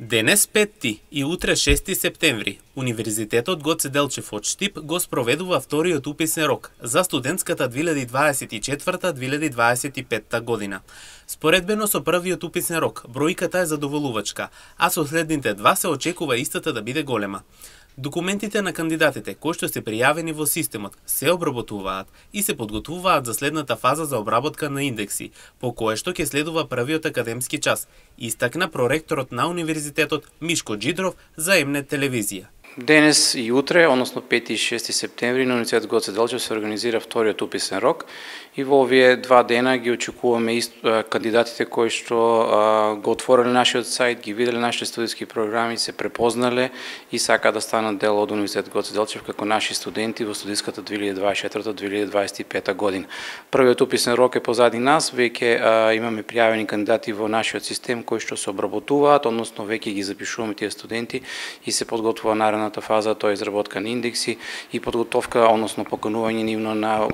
Денес 5 и утре 6 септември, Универзитетот Гоце Делчев од Штип го спроведува вториот уписен рок за студентската 2024-2025 година. Споредбено со првиот уписен рок, бројката е задоволувачка, а со следните два се очекува истата да биде голема. Документите на кандидатите кои што се пријавени во системот се обработуваат и се подготвуваат за следната фаза за обработка на индекси, по кое што ќе следува првиот академски час, истакна проректорот на Универзитетот Мишко Джидров за Емнет телевизија. Денес и утре, односно 5 и 6 септември, на Универзитет Гоце Делчев се организира вториот уписен рок и во овие два дена ги очекуваме кандидатите кои што го отвориле нашиот сајт, ги виделе нашите студиски програми, се препознале и сакаат да станат дел од Универзитет Гоце Делчев како наши студенти во студиската 2024-2025 година. Првиот уписен рок е позади нас, веќе имаме пријавени кандидати во нашиот систем кои што се обработуваат, односно веќе ги запишуваме тие студенти и се подготвува наредната фаза, тоа е изработка на индекси и подготовка, односно поканување нивно на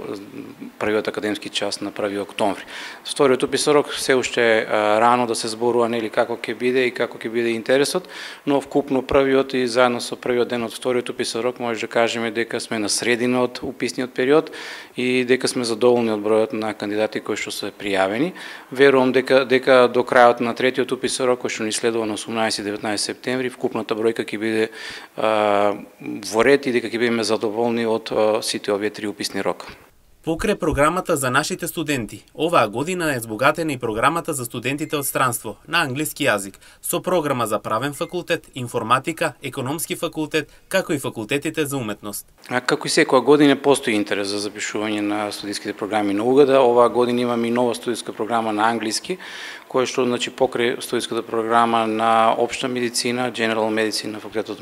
првиот академски час на 1 октомври. Вториот уписен рок се уште рано да се зборува нели како ќе биде и како ќе биде интересот, но вкупно првиот и заедно со првиот ден од вториот уписен рок може да кажеме дека сме на средина од уписниот период и дека сме задоволни од бројот на кандидати кои што се пријавени. Верувам дека до крајот на третиот уписен рок кој што ни следува на 18 и 19 септември вкупната бројка ќе биде во ред и дека ќе бидеме задоволни од сите овие три уписни рока. Покрај програмата за нашите студенти, оваа година е збогатена и програмата за студентите од странство на англиски јазик, со програма за правен факултет, информатика, економски факултет, како и факултетите за уметност. Како и секоја година постои интерес за запишување на студиските програми на УГД. Оваа година имаме и нова студиска програма на англиски, која што покрај студиската програма на општа медицина, General Medicine на факултетот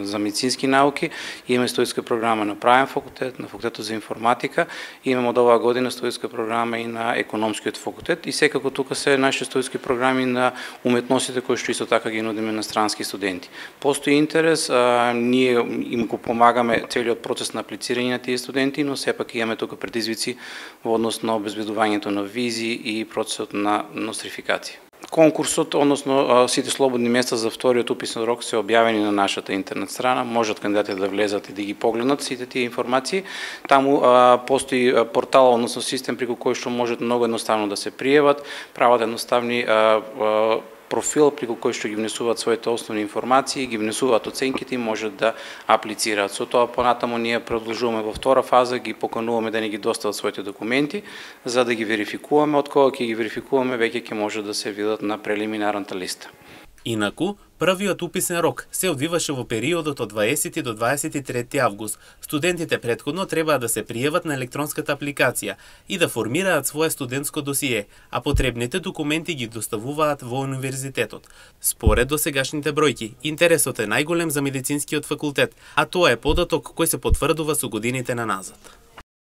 за медицински науки, имаме студиска програма на правен факултет, на факултетот за информатика, имаме од оваа година студиска програма и на економскиот факултет и секако тука се нашите студиски програми на уметностите кои што исто така ги нудиме на странски студенти. Постои интерес, ние им го помагаме целиот процес на аплицирање на тие студенти, но сепак имаме тука предизвици во однос на обезбедувањето на визи и процесот на нострификација. Конкурсот, односно сите слободни места за вториот уписен рок се објавени на нашата интернет страна, можат кандидатите да влезат и да ги погледнат сите тие информации. Таму постои портал, односно систем преку кој што можат многу едноставно да се пријават, прават едноставни профил преку кој што ги внесуваат своите основни информации, ги внесуваат оценките и можат да аплицираат. Со тоа понатаму ние продолжуваме во втора фаза, ги покануваме да ни ги достават своите документи, за да ги верификуваме, од кога ќе ги верификуваме веќе ќе може да се видат на прелиминарната листа. Инаку, првиот уписен рок се одвиваше во периодот од 20 до 23 август. Студентите претходно требаа да се пријават на електронската апликација и да формираат свое студентско досие, а потребните документи ги доставуваат во универзитетот. Според досегашните бројки, интересот е најголем за медицинскиот факултет, а тоа е податок кој се потврдува со годините на назад.